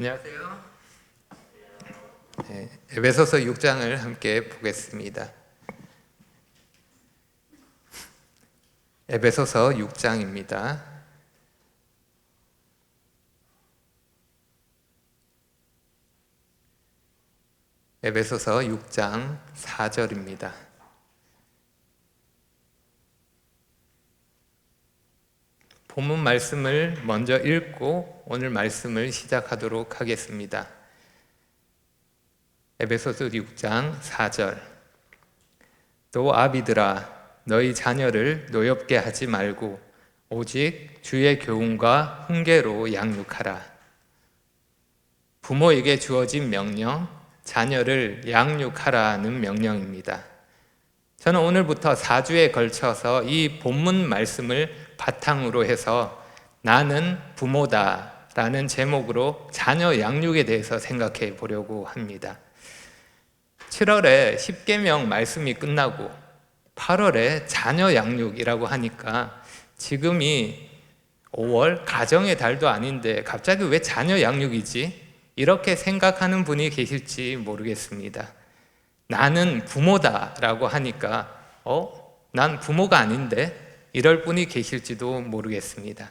안녕하세요. 에베소서 6장을 함께 보겠습니다. 에베소서 6장입니다. 에베소서 6장 4절입니다. 본문 말씀을 먼저 읽고 오늘 말씀을 시작하도록 하겠습니다. 에베소서 6장 4절. 또 아비들아 너희 자녀를 노엽게 하지 말고 오직 주의 교훈과 훈계로 양육하라. 부모에게 주어진 명령, 자녀를 양육하라는 명령입니다. 저는 오늘부터 4주에 걸쳐서 이 본문 말씀을 바탕으로 해서 나는 부모다 라는 제목으로 자녀 양육에 대해서 생각해 보려고 합니다. 7월에 10계명 말씀이 끝나고 8월에 자녀 양육이라고 하니까 지금이 5월 가정의 달도 아닌데 갑자기 왜 자녀 양육이지? 이렇게 생각하는 분이 계실지 모르겠습니다. 나는 부모다 라고 하니까 난 부모가 아닌데? 이럴 분이 계실지도 모르겠습니다.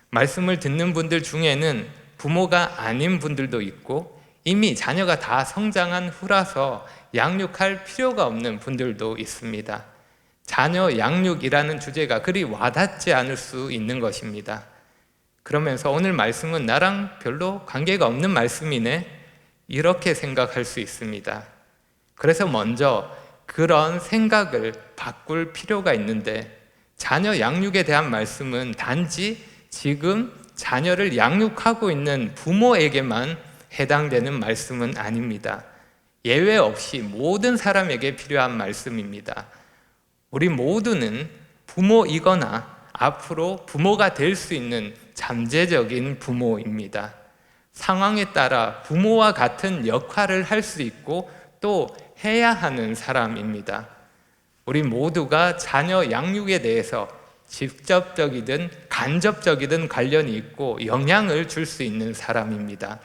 말씀을 듣는 분들 중에는 부모가 아닌 분들도 있고 이미 자녀가 다 성장한 후라서 양육할 필요가 없는 분들도 있습니다. 자녀 양육이라는 주제가 그리 와닿지 않을 수 있는 것입니다. 그러면서 오늘 말씀은 나랑 별로 관계가 없는 말씀이네 이렇게 생각할 수 있습니다. 그래서 먼저 그런 생각을 바꿀 필요가 있는데 자녀 양육에 대한 말씀은 단지 지금 자녀를 양육하고 있는 부모에게만 해당되는 말씀은 아닙니다. 예외 없이 모든 사람에게 필요한 말씀입니다. 우리 모두는 부모이거나 앞으로 부모가 될 수 있는 잠재적인 부모입니다. 상황에 따라 부모와 같은 역할을 할 수 있고 또 해야 하는 사람입니다. 우리 모두가 자녀 양육에 대해서 직접적이든 간접적이든 관련이 있고 영향을 줄 수 있는 사람입니다.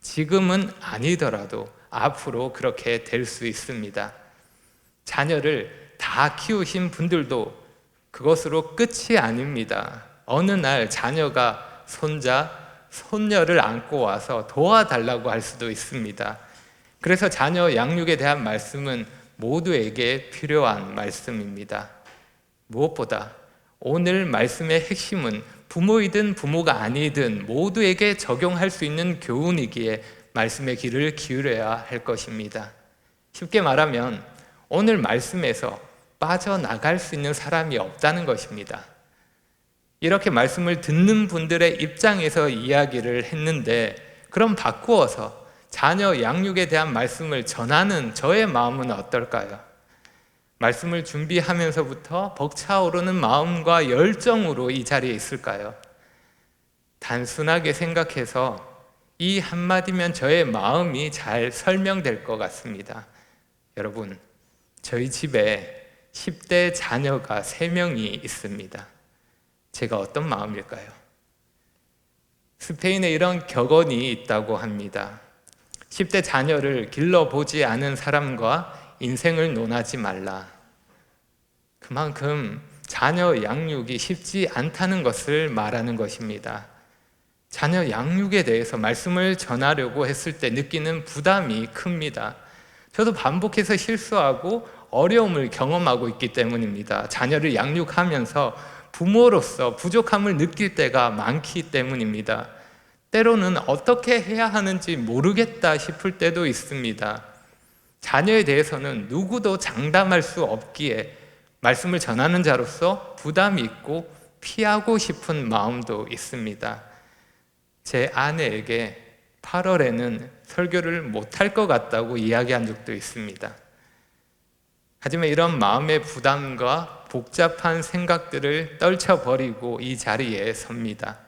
지금은 아니더라도 앞으로 그렇게 될 수 있습니다. 자녀를 다 키우신 분들도 그것으로 끝이 아닙니다. 어느 날 자녀가 손자, 손녀를 안고 와서 도와달라고 할 수도 있습니다. 그래서 자녀 양육에 대한 말씀은 모두에게 필요한 말씀입니다. 무엇보다 오늘 말씀의 핵심은 부모이든 부모가 아니든 모두에게 적용할 수 있는 교훈이기에 말씀의 귀를 기울여야 할 것입니다. 쉽게 말하면 오늘 말씀에서 빠져나갈 수 있는 사람이 없다는 것입니다. 이렇게 말씀을 듣는 분들의 입장에서 이야기를 했는데 그럼 바꾸어서 자녀 양육에 대한 말씀을 전하는 저의 마음은 어떨까요? 말씀을 준비하면서부터 벅차오르는 마음과 열정으로 이 자리에 있을까요? 단순하게 생각해서 이 한마디면 저의 마음이 잘 설명될 것 같습니다. 여러분, 저희 집에 10대 자녀가 3명이 있습니다. 제가 어떤 마음일까요? 스페인에 이런 격언이 있다고 합니다. 10대 자녀를 길러보지 않은 사람과 인생을 논하지 말라. 그만큼 자녀 양육이 쉽지 않다는 것을 말하는 것입니다. 자녀 양육에 대해서 말씀을 전하려고 했을 때 느끼는 부담이 큽니다. 저도 반복해서 실수하고 어려움을 경험하고 있기 때문입니다. 자녀를 양육하면서 부모로서 부족함을 느낄 때가 많기 때문입니다. 때로는 어떻게 해야 하는지 모르겠다 싶을 때도 있습니다. 자녀에 대해서는 누구도 장담할 수 없기에 말씀을 전하는 자로서 부담이 있고 피하고 싶은 마음도 있습니다. 제 아내에게 8월에는 설교를 못할 것 같다고 이야기한 적도 있습니다. 하지만 이런 마음의 부담과 복잡한 생각들을 떨쳐버리고 이 자리에 섭니다.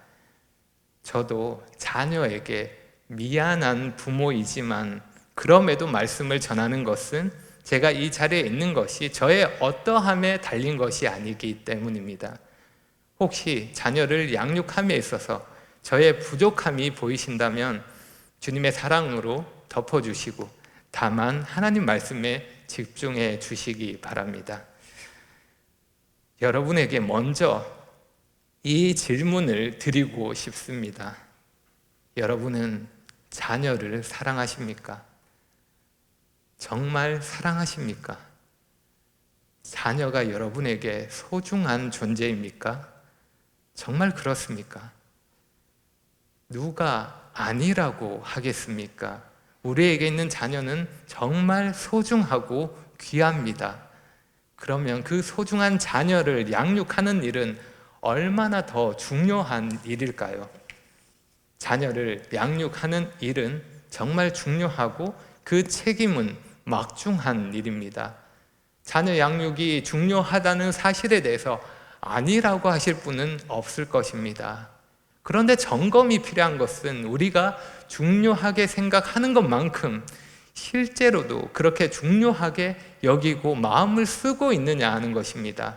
저도 자녀에게 미안한 부모이지만 그럼에도 말씀을 전하는 것은 제가 이 자리에 있는 것이 저의 어떠함에 달린 것이 아니기 때문입니다. 혹시 자녀를 양육함에 있어서 저의 부족함이 보이신다면 주님의 사랑으로 덮어주시고 다만 하나님 말씀에 집중해 주시기 바랍니다. 여러분에게 먼저 이 질문을 드리고 싶습니다. 여러분은 자녀를 사랑하십니까? 정말 사랑하십니까? 자녀가 여러분에게 소중한 존재입니까? 정말 그렇습니까? 누가 아니라고 하겠습니까? 우리에게 있는 자녀는 정말 소중하고 귀합니다. 그러면 그 소중한 자녀를 양육하는 일은 얼마나 더 중요한 일일까요? 자녀를 양육하는 일은 정말 중요하고 그 책임은 막중한 일입니다. 자녀 양육이 중요하다는 사실에 대해서 아니라고 하실 분은 없을 것입니다. 그런데 점검이 필요한 것은 우리가 중요하게 생각하는 것만큼 실제로도 그렇게 중요하게 여기고 마음을 쓰고 있느냐 하는 것입니다.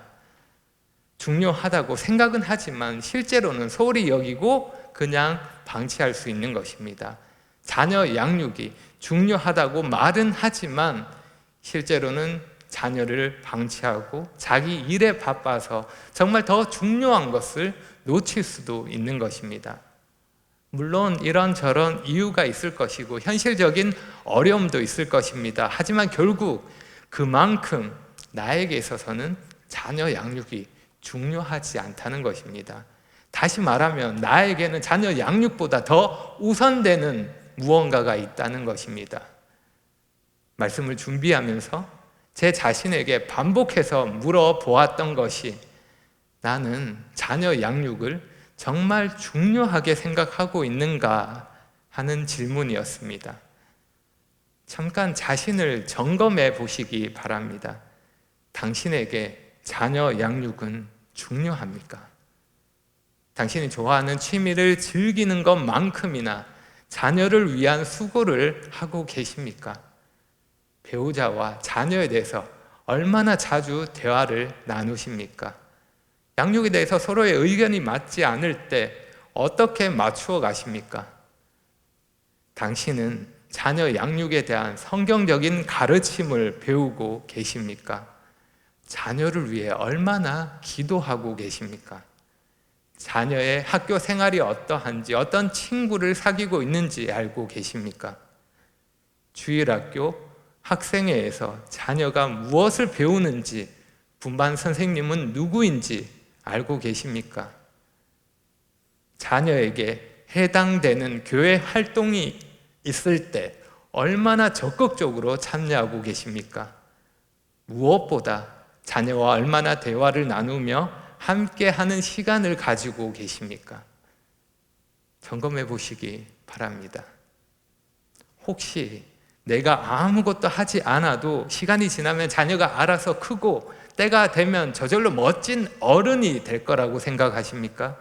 중요하다고 생각은 하지만 실제로는 소홀히 여기고 그냥 방치할 수 있는 것입니다. 자녀 양육이 중요하다고 말은 하지만 실제로는 자녀를 방치하고 자기 일에 바빠서 정말 더 중요한 것을 놓칠 수도 있는 것입니다. 물론 이런저런 이유가 있을 것이고 현실적인 어려움도 있을 것입니다. 하지만 결국 그만큼 나에게 있어서는 자녀 양육이 중요하지 않다는 것입니다. 다시 말하면 나에게는 자녀 양육보다 더 우선되는 무언가가 있다는 것입니다. 말씀을 준비하면서 제 자신에게 반복해서 물어보았던 것이 나는 자녀 양육을 정말 중요하게 생각하고 있는가 하는 질문이었습니다. 잠깐 자신을 점검해 보시기 바랍니다. 당신에게 자녀 양육은 중요합니까? 당신이 좋아하는 취미를 즐기는 것만큼이나 자녀를 위한 수고를 하고 계십니까? 배우자와 자녀에 대해서 얼마나 자주 대화를 나누십니까? 양육에 대해서 서로의 의견이 맞지 않을 때 어떻게 맞추어 가십니까? 당신은 자녀 양육에 대한 성경적인 가르침을 배우고 계십니까? 자녀를 위해 얼마나 기도하고 계십니까? 자녀의 학교 생활이 어떠한지, 어떤 친구를 사귀고 있는지 알고 계십니까? 주일학교 학생회에서 자녀가 무엇을 배우는지, 분반 선생님은 누구인지 알고 계십니까? 자녀에게 해당되는 교회 활동이 있을 때 얼마나 적극적으로 참여하고 계십니까? 무엇보다 자녀와 얼마나 대화를 나누며 함께 하는 시간을 가지고 계십니까? 점검해 보시기 바랍니다. 혹시 내가 아무것도 하지 않아도 시간이 지나면 자녀가 알아서 크고 때가 되면 저절로 멋진 어른이 될 거라고 생각하십니까?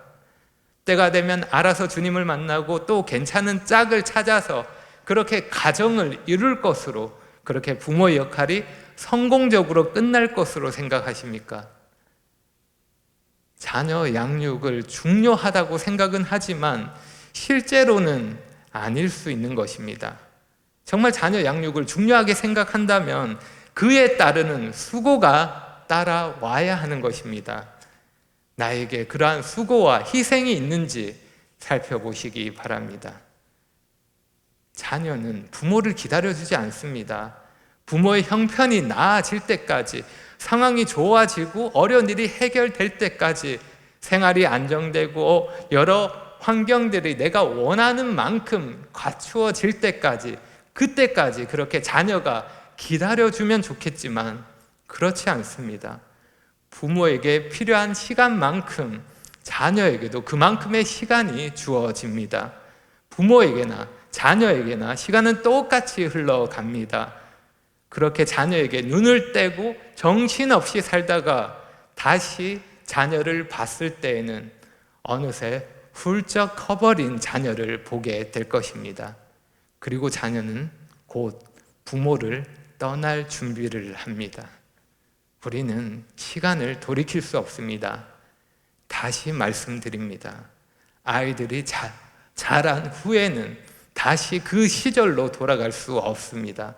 때가 되면 알아서 주님을 만나고 또 괜찮은 짝을 찾아서 그렇게 가정을 이룰 것으로, 그렇게 부모의 역할이 성공적으로 끝날 것으로 생각하십니까? 자녀 양육을 중요하다고 생각은 하지만 실제로는 아닐 수 있는 것입니다. 정말 자녀 양육을 중요하게 생각한다면 그에 따르는 수고가 따라와야 하는 것입니다. 나에게 그러한 수고와 희생이 있는지 살펴보시기 바랍니다. 자녀는 부모를 기다려주지 않습니다. 부모의 형편이 나아질 때까지, 상황이 좋아지고 어려운 일이 해결될 때까지, 생활이 안정되고 여러 환경들이 내가 원하는 만큼 갖추어질 때까지, 그때까지 그렇게 자녀가 기다려주면 좋겠지만 그렇지 않습니다. 부모에게 필요한 시간만큼 자녀에게도 그만큼의 시간이 주어집니다. 부모에게나 자녀에게나 시간은 똑같이 흘러갑니다. 그렇게 자녀에게 눈을 떼고 정신없이 살다가 다시 자녀를 봤을 때에는 어느새 훌쩍 커버린 자녀를 보게 될 것입니다. 그리고 자녀는 곧 부모를 떠날 준비를 합니다. 우리는 시간을 돌이킬 수 없습니다. 다시 말씀드립니다. 아이들이 자란 후에는 다시 그 시절로 돌아갈 수 없습니다.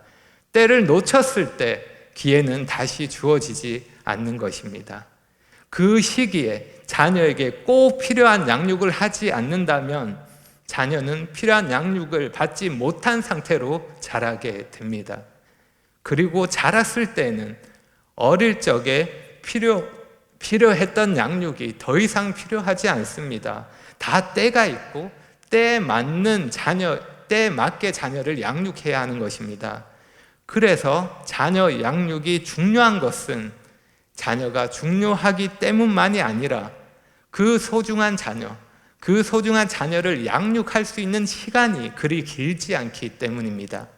때를 놓쳤을 때 기회는 다시 주어지지 않는 것입니다. 그 시기에 자녀에게 꼭 필요한 양육을 하지 않는다면 자녀는 필요한 양육을 받지 못한 상태로 자라게 됩니다. 그리고 자랐을 때는 어릴 적에 필요했던 양육이 더 이상 필요하지 않습니다. 다 때가 있고 때에 맞게 자녀를 양육해야 하는 것입니다. 그래서 자녀 양육이 중요한 것은 자녀가 중요하기 때문만이 아니라 그 소중한 자녀를 양육할 수 있는 시간이 그리 길지 않기 때문입니다.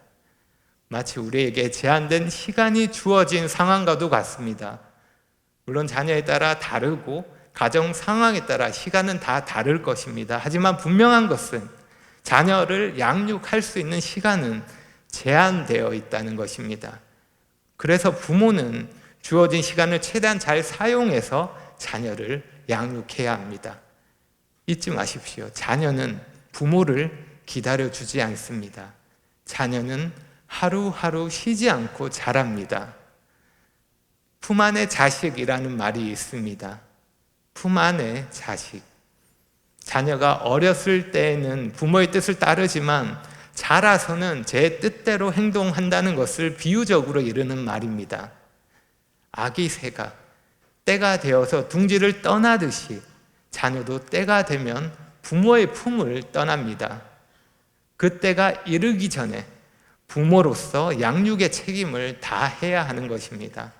마치 우리에게 제한된 시간이 주어진 상황과도 같습니다. 물론 자녀에 따라 다르고 가정 상황에 따라 시간은 다 다를 것입니다. 하지만 분명한 것은 자녀를 양육할 수 있는 시간은 제한되어 있다는 것입니다. 그래서 부모는 주어진 시간을 최대한 잘 사용해서 자녀를 양육해야 합니다. 잊지 마십시오. 자녀는 부모를 기다려주지 않습니다. 자녀는 하루하루 쉬지 않고 자랍니다. 품 안의 자식이라는 말이 있습니다. 품 안의 자식. 자녀가 어렸을 때에는 부모의 뜻을 따르지만 자라서는 제 뜻대로 행동한다는 것을 비유적으로 이르는 말입니다. 아기 새가 때가 되어서 둥지를 떠나듯이 자녀도 때가 되면 부모의 품을 떠납니다. 그 때가 이르기 전에 부모로서 양육의 책임을 다해야 하는 것입니다.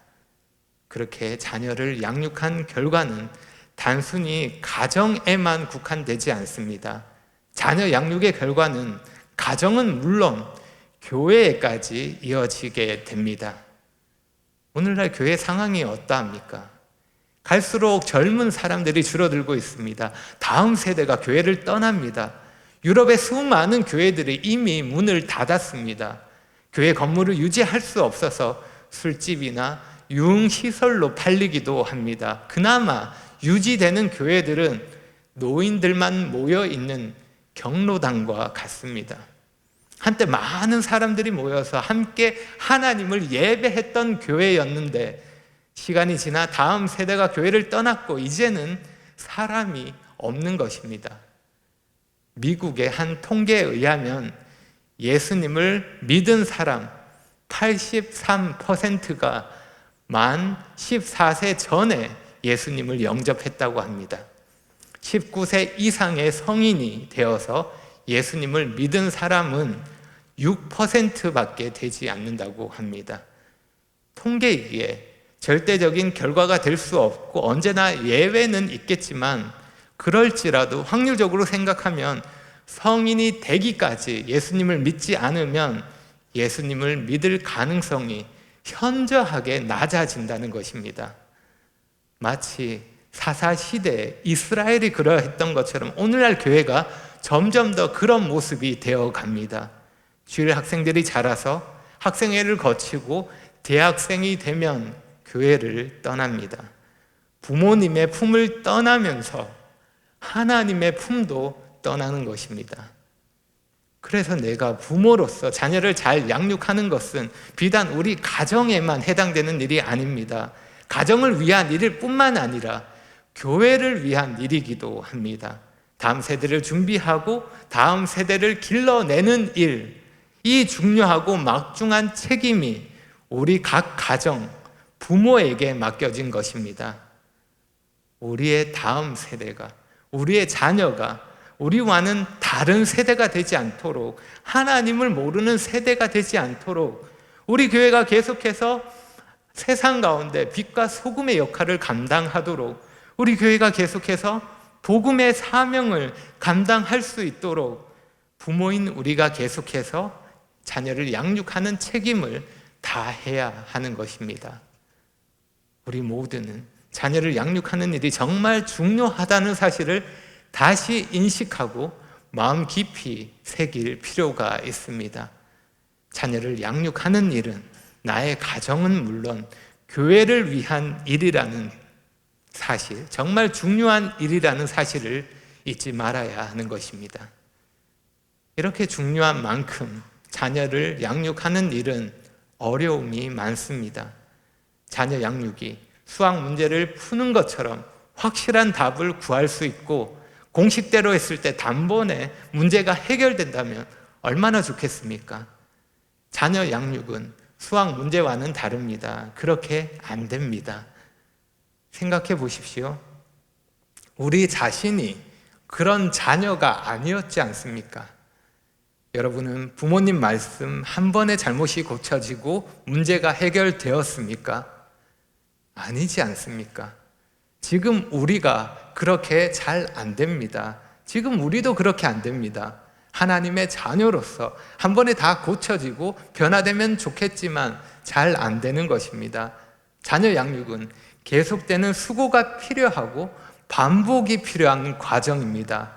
그렇게 자녀를 양육한 결과는 단순히 가정에만 국한되지 않습니다. 자녀 양육의 결과는 가정은 물론 교회에까지 이어지게 됩니다. 오늘날 교회 상황이 어떠합니까? 갈수록 젊은 사람들이 줄어들고 있습니다. 다음 세대가 교회를 떠납니다. 유럽의 수많은 교회들이 이미 문을 닫았습니다. 교회 건물을 유지할 수 없어서 술집이나 유흥시설로 팔리기도 합니다. 그나마 유지되는 교회들은 노인들만 모여있는 경로당과 같습니다. 한때 많은 사람들이 모여서 함께 하나님을 예배했던 교회였는데 시간이 지나 다음 세대가 교회를 떠났고 이제는 사람이 없는 것입니다. 미국의 한 통계에 의하면 예수님을 믿은 사람 83%가 만 14세 전에 예수님을 영접했다고 합니다. 19세 이상의 성인이 되어서 예수님을 믿은 사람은 6%밖에 되지 않는다고 합니다. 통계이기에 절대적인 결과가 될 수 없고 언제나 예외는 있겠지만 그럴지라도 확률적으로 생각하면 성인이 되기까지 예수님을 믿지 않으면 예수님을 믿을 가능성이 현저하게 낮아진다는 것입니다. 마치 사사시대에 이스라엘이 그러했던 것처럼 오늘날 교회가 점점 더 그런 모습이 되어 갑니다. 주일 학생들이 자라서 학생회를 거치고 대학생이 되면 교회를 떠납니다. 부모님의 품을 떠나면서 하나님의 품도 떠나는 것입니다. 그래서 내가 부모로서 자녀를 잘 양육하는 것은 비단 우리 가정에만 해당되는 일이 아닙니다. 가정을 위한 일일 뿐만 아니라 교회를 위한 일이기도 합니다. 다음 세대를 준비하고 다음 세대를 길러내는 일, 이 중요하고 막중한 책임이 우리 각 가정, 부모에게 맡겨진 것입니다. 우리의 다음 세대가, 우리의 자녀가 우리와는 다른 세대가 되지 않도록, 하나님을 모르는 세대가 되지 않도록 우리 교회가 계속해서 세상 가운데 빛과 소금의 역할을 감당하도록, 우리 교회가 계속해서 복음의 사명을 감당할 수 있도록 부모인 우리가 계속해서 자녀를 양육하는 책임을 다해야 하는 것입니다. 우리 모두는 자녀를 양육하는 일이 정말 중요하다는 사실을 다시 인식하고 마음 깊이 새길 필요가 있습니다. 자녀를 양육하는 일은 나의 가정은 물론 교회를 위한 일이라는 사실, 정말 중요한 일이라는 사실을 잊지 말아야 하는 것입니다. 이렇게 중요한 만큼 자녀를 양육하는 일은 어려움이 많습니다. 자녀 양육이 수학 문제를 푸는 것처럼 확실한 답을 구할 수 있고 공식대로 했을 때 단번에 문제가 해결된다면 얼마나 좋겠습니까? 자녀 양육은 수학 문제와는 다릅니다. 그렇게 안 됩니다. 생각해 보십시오. 우리 자신이 그런 자녀가 아니었지 않습니까? 여러분은 부모님 말씀 한 번에 잘못이 고쳐지고 문제가 해결되었습니까? 아니지 않습니까? 지금 우리가 그렇게 잘 안 됩니다. 지금 우리도 그렇게 안 됩니다. 하나님의 자녀로서 한 번에 다 고쳐지고 변화되면 좋겠지만 잘 안 되는 것입니다. 자녀 양육은 계속되는 수고가 필요하고 반복이 필요한 과정입니다.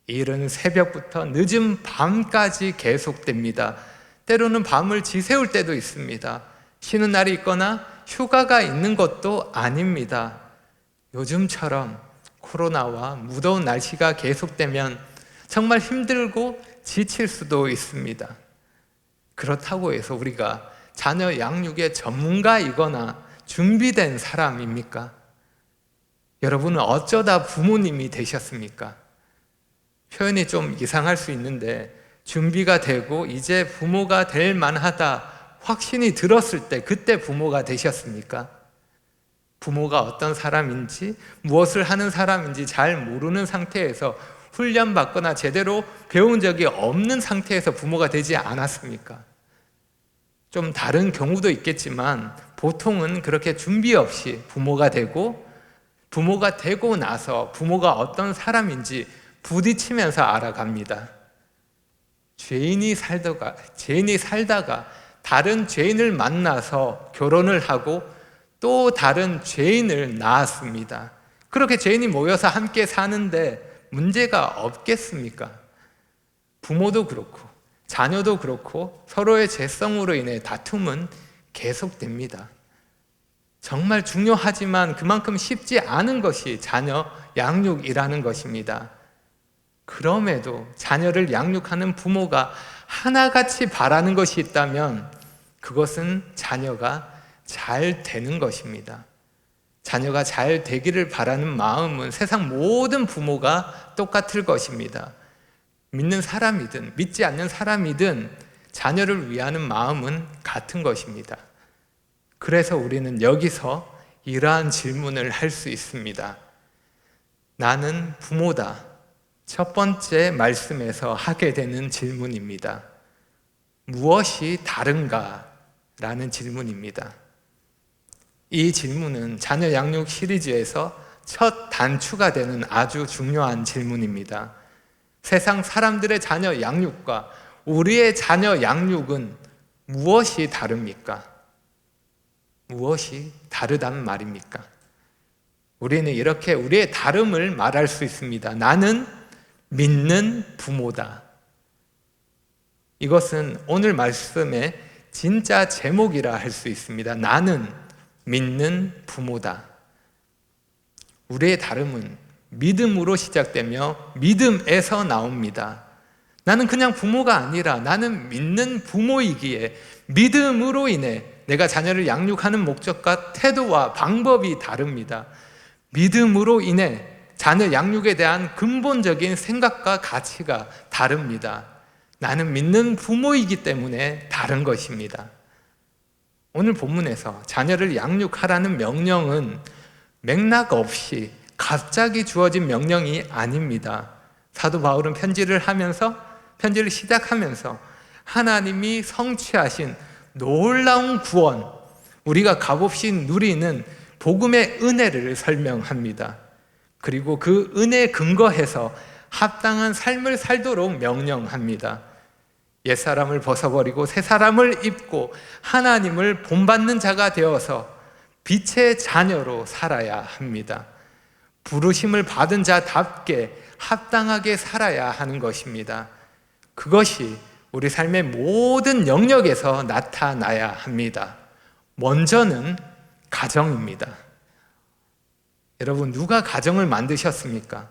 이른 새벽부터 늦은 밤까지 계속됩니다. 때로는 밤을 지새울 때도 있습니다. 쉬는 날이 있거나 휴가가 있는 것도 아닙니다. 요즘처럼 코로나와 무더운 날씨가 계속되면 정말 힘들고 지칠 수도 있습니다. 그렇다고 해서 우리가 자녀 양육의 전문가이거나 준비된 사람입니까? 여러분은 어쩌다 부모님이 되셨습니까? 표현이 좀 이상할 수 있는데 준비가 되고 이제 부모가 될 만하다 확신이 들었을 때 그때 부모가 되셨습니까? 부모가 어떤 사람인지 무엇을 하는 사람인지 잘 모르는 상태에서 훈련받거나 제대로 배운 적이 없는 상태에서 부모가 되지 않았습니까? 좀 다른 경우도 있겠지만 보통은 그렇게 준비 없이 부모가 되고 부모가 되고 나서 부모가 어떤 사람인지 부딪히면서 알아갑니다. 죄인이 살다가 다른 죄인을 만나서 결혼을 하고 또 다른 죄인을 낳았습니다. 그렇게 죄인이 모여서 함께 사는데 문제가 없겠습니까? 부모도 그렇고 자녀도 그렇고 서로의 죄성으로 인해 다툼은 계속됩니다. 정말 중요하지만 그만큼 쉽지 않은 것이 자녀 양육이라는 것입니다. 그럼에도 자녀를 양육하는 부모가 하나같이 바라는 것이 있다면 그것은 자녀가 잘 되는 것입니다. 자녀가 잘 되기를 바라는 마음은 세상 모든 부모가 똑같을 것입니다. 믿는 사람이든 믿지 않는 사람이든 자녀를 위하는 마음은 같은 것입니다. 그래서 우리는 여기서 이러한 질문을 할 수 있습니다. 나는 부모다. 첫 번째 말씀에서 하게 되는 질문입니다. 무엇이 다른가? 라는 질문입니다. 이 질문은 자녀 양육 시리즈에서 첫 단추가 되는 아주 중요한 질문입니다. 세상 사람들의 자녀 양육과 우리의 자녀 양육은 무엇이 다릅니까? 무엇이 다르단 말입니까? 우리는 이렇게 우리의 다름을 말할 수 있습니다. 나는 믿는 부모다. 이것은 오늘 말씀의 진짜 제목이라 할 수 있습니다. 나는 믿는 부모다. 우리의 다름은 믿음으로 시작되며 믿음에서 나옵니다. 나는 그냥 부모가 아니라 나는 믿는 부모이기에 믿음으로 인해 내가 자녀를 양육하는 목적과 태도와 방법이 다릅니다. 믿음으로 인해 자녀 양육에 대한 근본적인 생각과 가치가 다릅니다. 나는 믿는 부모이기 때문에 다른 것입니다. 오늘 본문에서 자녀를 양육하라는 명령은 맥락 없이 갑자기 주어진 명령이 아닙니다. 사도 바울은 편지를 시작하면서 하나님이 성취하신 놀라운 구원, 우리가 값없이 누리는 복음의 은혜를 설명합니다. 그리고 그 은혜에 근거해서 합당한 삶을 살도록 명령합니다. 옛사람을 벗어버리고 새 사람을 입고 하나님을 본받는 자가 되어서 빛의 자녀로 살아야 합니다. 부르심을 받은 자답게 합당하게 살아야 하는 것입니다. 그것이 우리 삶의 모든 영역에서 나타나야 합니다. 먼저는 가정입니다. 여러분, 누가 가정을 만드셨습니까?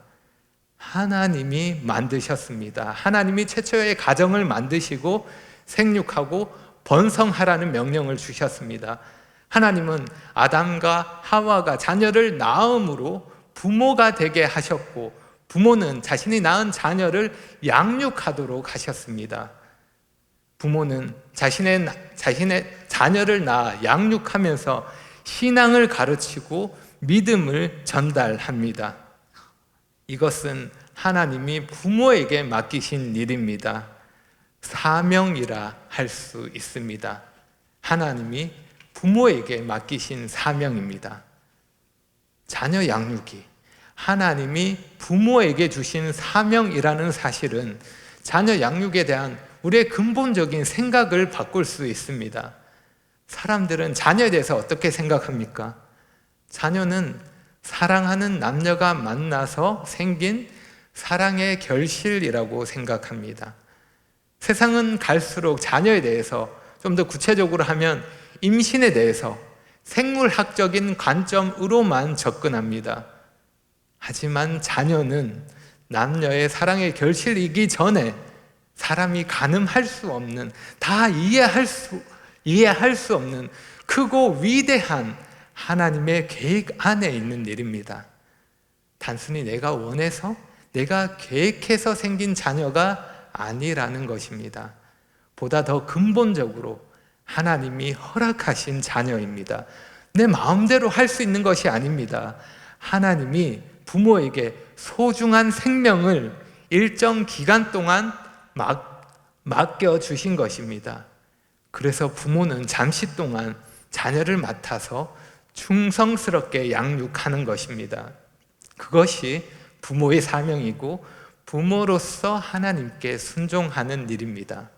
하나님이 만드셨습니다. 하나님이 최초의 가정을 만드시고 생육하고 번성하라는 명령을 주셨습니다. 하나님은 아담과 하와가 자녀를 낳음으로 부모가 되게 하셨고, 부모는 자신이 낳은 자녀를 양육하도록 하셨습니다. 부모는 자신의 자녀를 낳아 양육하면서 신앙을 가르치고 믿음을 전달합니다. 이것은 하나님이 부모에게 맡기신 일입니다. 사명이라 할 수 있습니다. 하나님이 부모에게 맡기신 사명입니다. 자녀 양육이 하나님이 부모에게 주신 사명이라는 사실은 자녀 양육에 대한 우리의 근본적인 생각을 바꿀 수 있습니다. 사람들은 자녀에 대해서 어떻게 생각합니까? 자녀는 사랑하는 남녀가 만나서 생긴 사랑의 결실이라고 생각합니다. 세상은 갈수록 자녀에 대해서 좀 더 구체적으로 하면 임신에 대해서 생물학적인 관점으로만 접근합니다. 하지만 자녀는 남녀의 사랑의 결실이기 전에 사람이 가늠할 수 없는, 다 이해할 수 없는 크고 위대한 하나님의 계획 안에 있는 일입니다. 단순히 내가 원해서, 내가 계획해서 생긴 자녀가 아니라는 것입니다. 보다 더 근본적으로 하나님이 허락하신 자녀입니다. 내 마음대로 할 수 있는 것이 아닙니다. 하나님이 부모에게 소중한 생명을 일정 기간 동안 맡겨주신 것입니다. 그래서 부모는 잠시 동안 자녀를 맡아서 충성스럽게 양육하는 것입니다. 그것이 부모의 사명이고 부모로서 하나님께 순종하는 일입니다.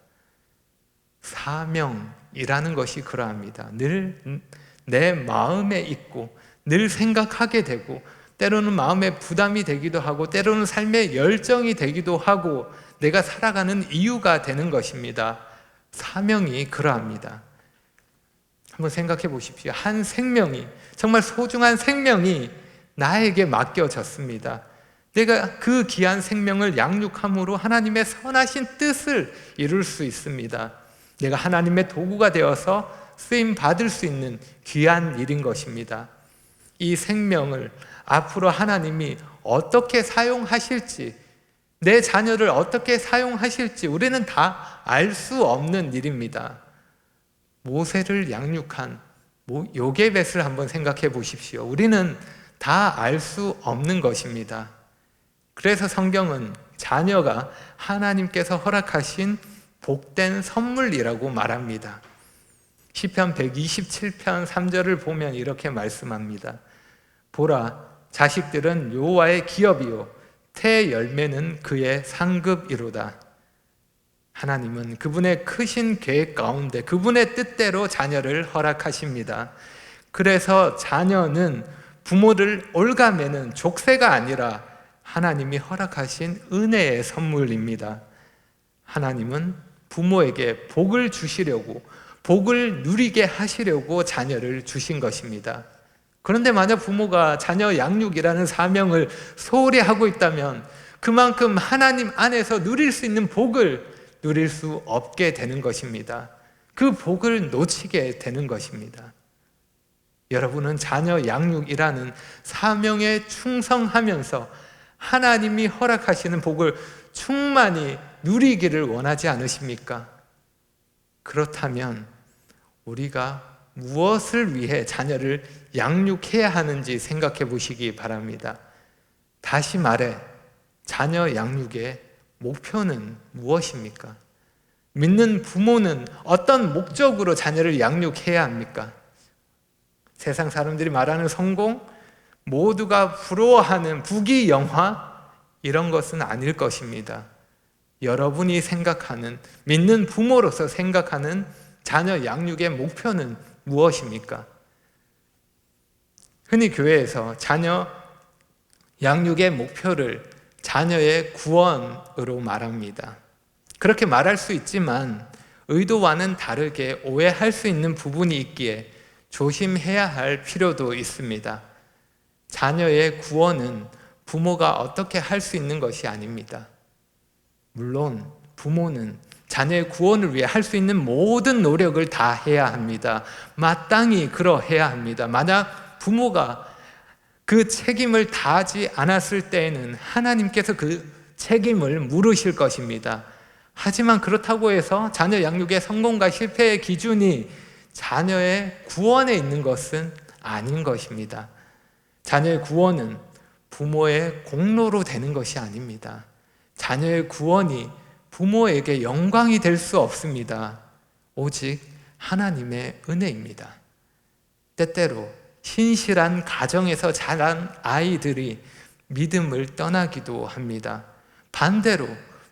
사명이라는 것이 그러합니다. 늘 내 마음에 있고 늘 생각하게 되고, 때로는 마음에 부담이 되기도 하고 때로는 삶의 열정이 되기도 하고 내가 살아가는 이유가 되는 것입니다. 사명이 그러합니다. 한번 생각해 보십시오. 한 생명이, 정말 소중한 생명이 나에게 맡겨졌습니다. 내가 그 귀한 생명을 양육함으로 하나님의 선하신 뜻을 이룰 수 있습니다. 내가 하나님의 도구가 되어서 쓰임 받을 수 있는 귀한 일인 것입니다. 이 생명을 앞으로 하나님이 어떻게 사용하실지, 내 자녀를 어떻게 사용하실지 우리는 다 알 수 없는 일입니다. 모세를 양육한 요게벳을 한번 생각해 보십시오. 우리는 다 알 수 없는 것입니다. 그래서 성경은 자녀가 하나님께서 허락하신 복된 선물이라고 말합니다. 시편 127편 3절을 보면 이렇게 말씀합니다. 보라, 자식들은 여호와의 기업이요 태 열매는 그의 상급이로다. 하나님은 그분의 크신 계획 가운데 그분의 뜻대로 자녀를 허락하십니다. 그래서 자녀는 부모를 올가매는 족쇄가 아니라 하나님이 허락하신 은혜의 선물입니다. 하나님은 부모에게 복을 주시려고, 복을 누리게 하시려고 자녀를 주신 것입니다. 그런데 만약 부모가 자녀 양육이라는 사명을 소홀히 하고 있다면 그만큼 하나님 안에서 누릴 수 있는 복을 누릴 수 없게 되는 것입니다. 그 복을 놓치게 되는 것입니다. 여러분은 자녀 양육이라는 사명에 충성하면서 하나님이 허락하시는 복을 충만히 누리기를 원하지 않으십니까? 그렇다면 우리가 무엇을 위해 자녀를 양육해야 하는지 생각해 보시기 바랍니다. 다시 말해, 자녀 양육의 목표는 무엇입니까? 믿는 부모는 어떤 목적으로 자녀를 양육해야 합니까? 세상 사람들이 말하는 성공, 모두가 부러워하는 부귀영화, 이런 것은 아닐 것입니다. 여러분이 생각하는, 믿는 부모로서 생각하는 자녀 양육의 목표는 무엇입니까? 흔히 교회에서 자녀 양육의 목표를 자녀의 구원으로 말합니다. 그렇게 말할 수 있지만 의도와는 다르게 오해할 수 있는 부분이 있기에 조심해야 할 필요도 있습니다. 자녀의 구원은 부모가 어떻게 할 수 있는 것이 아닙니다. 물론 부모는 자녀의 구원을 위해 할 수 있는 모든 노력을 다 해야 합니다. 마땅히 그러해야 합니다. 만약 부모가 그 책임을 다하지 않았을 때에는 하나님께서 그 책임을 물으실 것입니다. 하지만 그렇다고 해서 자녀 양육의 성공과 실패의 기준이 자녀의 구원에 있는 것은 아닌 것입니다. 자녀의 구원은 부모의 공로로 되는 것이 아닙니다. 자녀의 구원이 부모에게 영광이 될 수 없습니다. 오직 하나님의 은혜입니다. 때때로 신실한 가정에서 자란 아이들이 믿음을 떠나기도 합니다. 반대로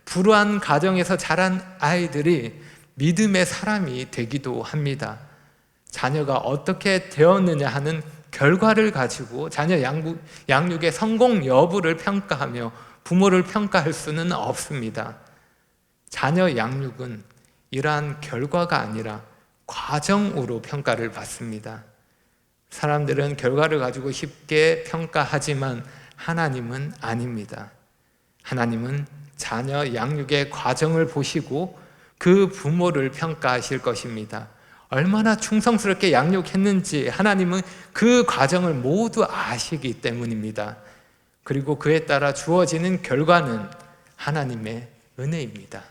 불우한 가정에서 자란 아이들이 믿음의 사람이 되기도 합니다. 자녀가 어떻게 되었느냐 하는 결과를 가지고 자녀 양육의 성공 여부를 평가하며 부모를 평가할 수는 없습니다. 자녀 양육은 이러한 결과가 아니라 과정으로 평가를 받습니다. 사람들은 결과를 가지고 쉽게 평가하지만 하나님은 아닙니다. 하나님은 자녀 양육의 과정을 보시고 그 부모를 평가하실 것입니다. 얼마나 충성스럽게 양육했는지 하나님은 그 과정을 모두 아시기 때문입니다. 그리고 그에 따라 주어지는 결과는 하나님의 은혜입니다.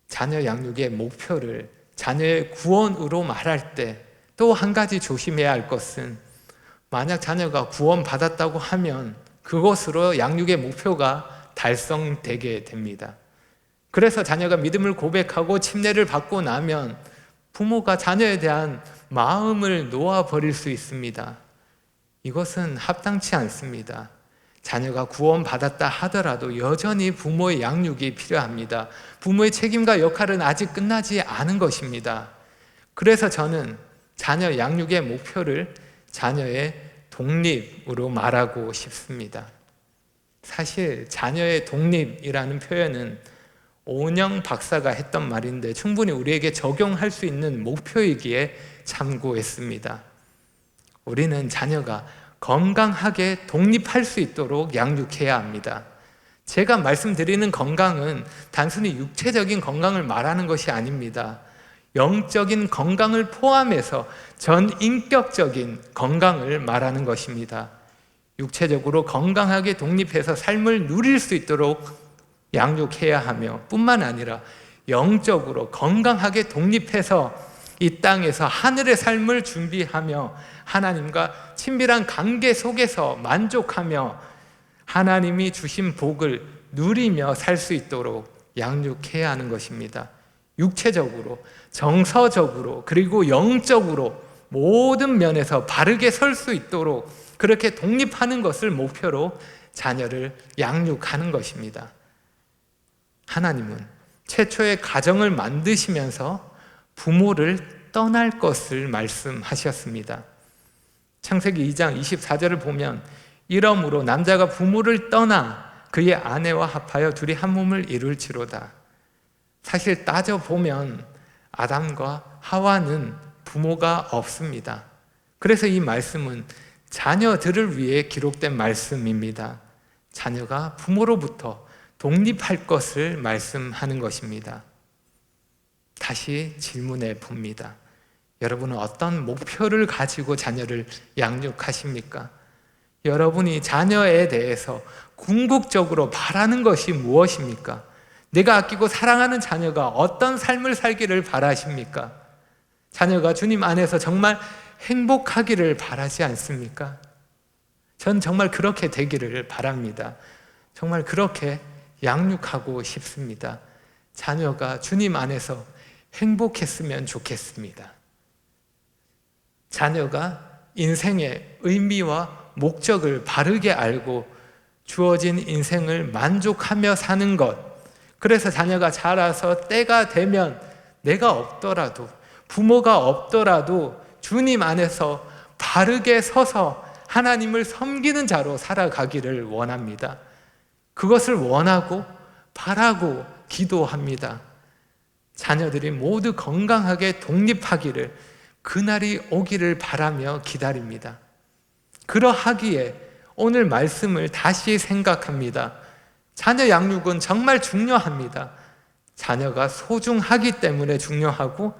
자녀 양육의 목표를 자녀의 구원으로 말할 때 또 한 가지 조심해야 할 것은, 만약 자녀가 구원받았다고 하면 그것으로 양육의 목표가 달성되게 됩니다. 그래서 자녀가 믿음을 고백하고 침례를 받고 나면 부모가 자녀에 대한 마음을 놓아버릴 수 있습니다. 이것은 합당치 않습니다. 자녀가 구원받았다 하더라도 여전히 부모의 양육이 필요합니다. 부모의 책임과 역할은 아직 끝나지 않은 것입니다. 그래서 저는 자녀 양육의 목표를 자녀의 독립으로 말하고 싶습니다. 사실 자녀의 독립이라는 표현은 오은영 박사가 했던 말인데 충분히 우리에게 적용할 수 있는 목표이기에 참고했습니다. 우리는 자녀가 건강하게 독립할 수 있도록 양육해야 합니다. 제가 말씀드리는 건강은 단순히 육체적인 건강을 말하는 것이 아닙니다. 영적인 건강을 포함해서 전인격적인 건강을 말하는 것입니다. 육체적으로 건강하게 독립해서 삶을 누릴 수 있도록 양육해야 하며, 뿐만 아니라 영적으로 건강하게 독립해서 이 땅에서 하늘의 삶을 준비하며 하나님과 친밀한 관계 속에서 만족하며 하나님이 주신 복을 누리며 살 수 있도록 양육해야 하는 것입니다. 육체적으로, 정서적으로, 그리고 영적으로 모든 면에서 바르게 설 수 있도록 그렇게 독립하는 것을 목표로 자녀를 양육하는 것입니다. 하나님은 최초의 가정을 만드시면서 부모를 떠날 것을 말씀하셨습니다. 창세기 2장 24절을 보면 이러므로 남자가 부모를 떠나 그의 아내와 합하여 둘이 한 몸을 이룰지로다. 사실 따져보면 아담과 하와는 부모가 없습니다. 그래서 이 말씀은 자녀들을 위해 기록된 말씀입니다. 자녀가 부모로부터 독립할 것을 말씀하는 것입니다. 다시 질문해 봅니다. 여러분은 어떤 목표를 가지고 자녀를 양육하십니까? 여러분이 자녀에 대해서 궁극적으로 바라는 것이 무엇입니까? 내가 아끼고 사랑하는 자녀가 어떤 삶을 살기를 바라십니까? 자녀가 주님 안에서 정말 행복하기를 바라지 않습니까? 전 정말 그렇게 되기를 바랍니다. 정말 그렇게 양육하고 싶습니다. 자녀가 주님 안에서 행복했으면 좋겠습니다. 자녀가 인생의 의미와 목적을 바르게 알고 주어진 인생을 만족하며 사는 것, 그래서 자녀가 자라서 때가 되면 내가 없더라도, 부모가 없더라도 주님 안에서 바르게 서서 하나님을 섬기는 자로 살아가기를 원합니다. 그것을 원하고 바라고 기도합니다. 자녀들이 모두 건강하게 독립하기를, 그날이 오기를 바라며 기다립니다. 그러하기에 오늘 말씀을 다시 생각합니다. 자녀 양육은 정말 중요합니다. 자녀가 소중하기 때문에 중요하고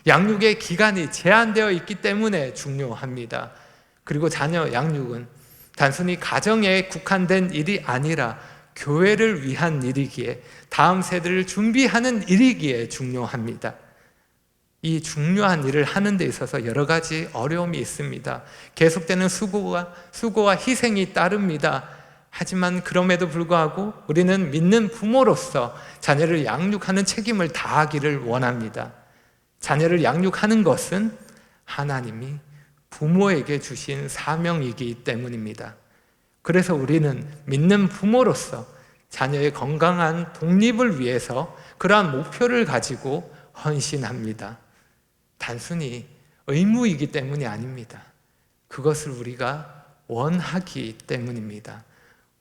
양육의 기간이 제한되어 있기 때문에 중요합니다. 그리고 자녀 양육은 단순히 가정에 국한된 일이 아니라 교회를 위한 일이기에, 다음 세대를 준비하는 일이기에 중요합니다. 이 중요한 일을 하는 데 있어서 여러 가지 어려움이 있습니다. 계속되는 수고와 희생이 따릅니다. 하지만 그럼에도 불구하고 우리는 믿는 부모로서 자녀를 양육하는 책임을 다하기를 원합니다. 자녀를 양육하는 것은 하나님이 부모에게 주신 사명이기 때문입니다. 그래서 우리는 믿는 부모로서 자녀의 건강한 독립을 위해서 그러한 목표를 가지고 헌신합니다. 단순히 의무이기 때문이 아닙니다. 그것을 우리가 원하기 때문입니다.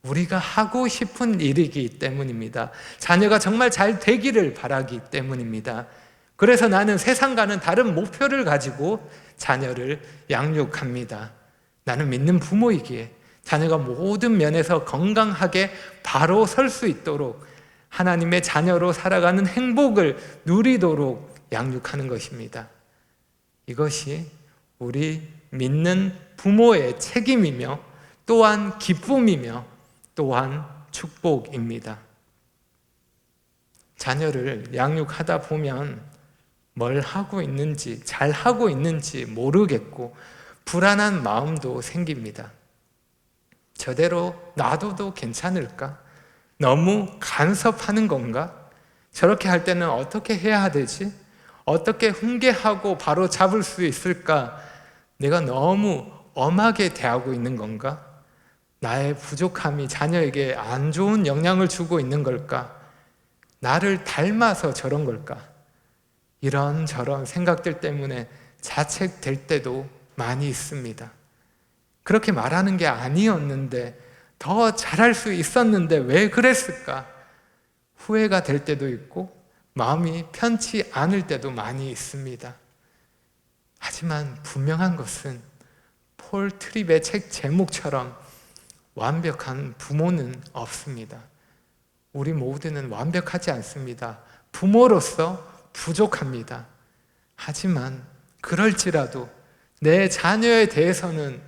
우리가 하고 싶은 일이기 때문입니다. 자녀가 정말 잘 되기를 바라기 때문입니다. 그래서 나는 세상과는 다른 목표를 가지고 자녀를 양육합니다. 나는 믿는 부모이기에 자녀가 모든 면에서 건강하게 바로 설 수 있도록 하나님의 자녀로 살아가는 행복을 누리도록 양육하는 것입니다. 이것이 우리 믿는 부모의 책임이며 또한 기쁨이며 또한 축복입니다. 자녀를 양육하다 보면 뭘 하고 있는지, 잘 하고 있는지 모르겠고 불안한 마음도 생깁니다. 저대로 놔둬도 괜찮을까? 너무 간섭하는 건가? 저렇게 할 때는 어떻게 해야 되지? 어떻게 훈계하고 바로 잡을 수 있을까? 내가 너무 엄하게 대하고 있는 건가? 나의 부족함이 자녀에게 안 좋은 영향을 주고 있는 걸까? 나를 닮아서 저런 걸까? 이런저런 생각들 때문에 자책될 때도 많이 있습니다. 그렇게 말하는 게 아니었는데, 더 잘할 수 있었는데 왜 그랬을까? 후회가 될 때도 있고 마음이 편치 않을 때도 많이 있습니다. 하지만 분명한 것은 폴 트립의 책 제목처럼 완벽한 부모는 없습니다. 우리 모두는 완벽하지 않습니다. 부모로서 부족합니다. 하지만 그럴지라도 내 자녀에 대해서는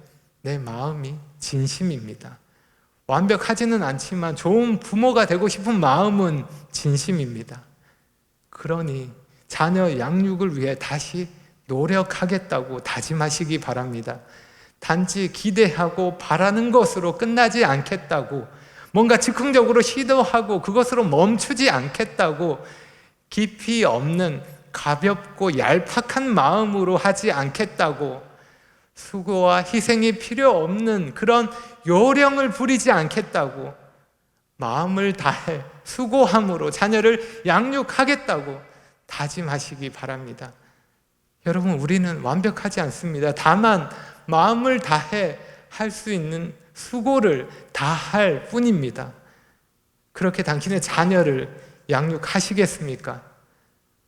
내 마음이 진심입니다. 완벽하지는 않지만 좋은 부모가 되고 싶은 마음은 진심입니다. 그러니 자녀 양육을 위해 다시 노력하겠다고 다짐하시기 바랍니다. 단지 기대하고 바라는 것으로 끝나지 않겠다고, 뭔가 즉흥적으로 시도하고 그것으로 멈추지 않겠다고, 깊이 없는 가볍고 얄팍한 마음으로 하지 않겠다고, 수고와 희생이 필요 없는 그런 요령을 부리지 않겠다고, 마음을 다해 수고함으로 자녀를 양육하겠다고 다짐하시기 바랍니다. 여러분, 우리는 완벽하지 않습니다. 다만 마음을 다해 할 수 있는 수고를 다할 뿐입니다. 그렇게 당신의 자녀를 양육하시겠습니까?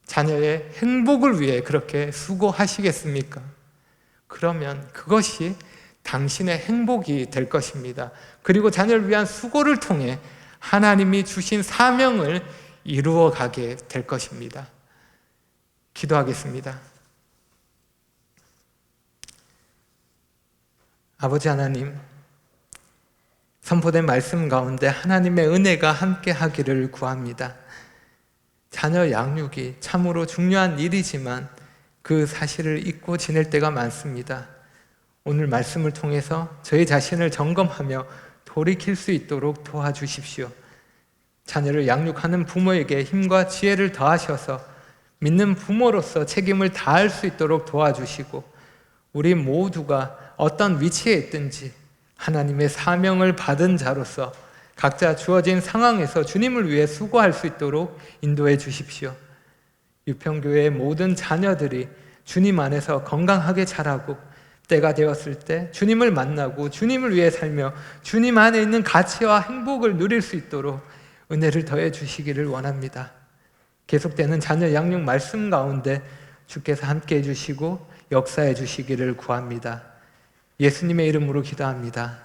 자녀의 행복을 위해 그렇게 수고하시겠습니까? 그러면 그것이 당신의 행복이 될 것입니다. 그리고 자녀를 위한 수고를 통해 하나님이 주신 사명을 이루어가게 될 것입니다. 기도하겠습니다. 아버지 하나님, 선포된 말씀 가운데 하나님의 은혜가 함께 하기를 구합니다. 자녀 양육이 참으로 중요한 일이지만 그 사실을 잊고 지낼 때가 많습니다. 오늘 말씀을 통해서 저희 자신을 점검하며 돌이킬 수 있도록 도와주십시오. 자녀를 양육하는 부모에게 힘과 지혜를 더하셔서 믿는 부모로서 책임을 다할 수 있도록 도와주시고, 우리 모두가 어떤 위치에 있든지 하나님의 사명을 받은 자로서 각자 주어진 상황에서 주님을 위해 수고할 수 있도록 인도해 주십시오. 유평교회의 모든 자녀들이 주님 안에서 건강하게 자라고 때가 되었을 때 주님을 만나고 주님을 위해 살며 주님 안에 있는 가치와 행복을 누릴 수 있도록 은혜를 더해 주시기를 원합니다. 계속되는 자녀 양육 말씀 가운데 주께서 함께 해주시고 역사해 주시기를 구합니다. 예수님의 이름으로 기도합니다.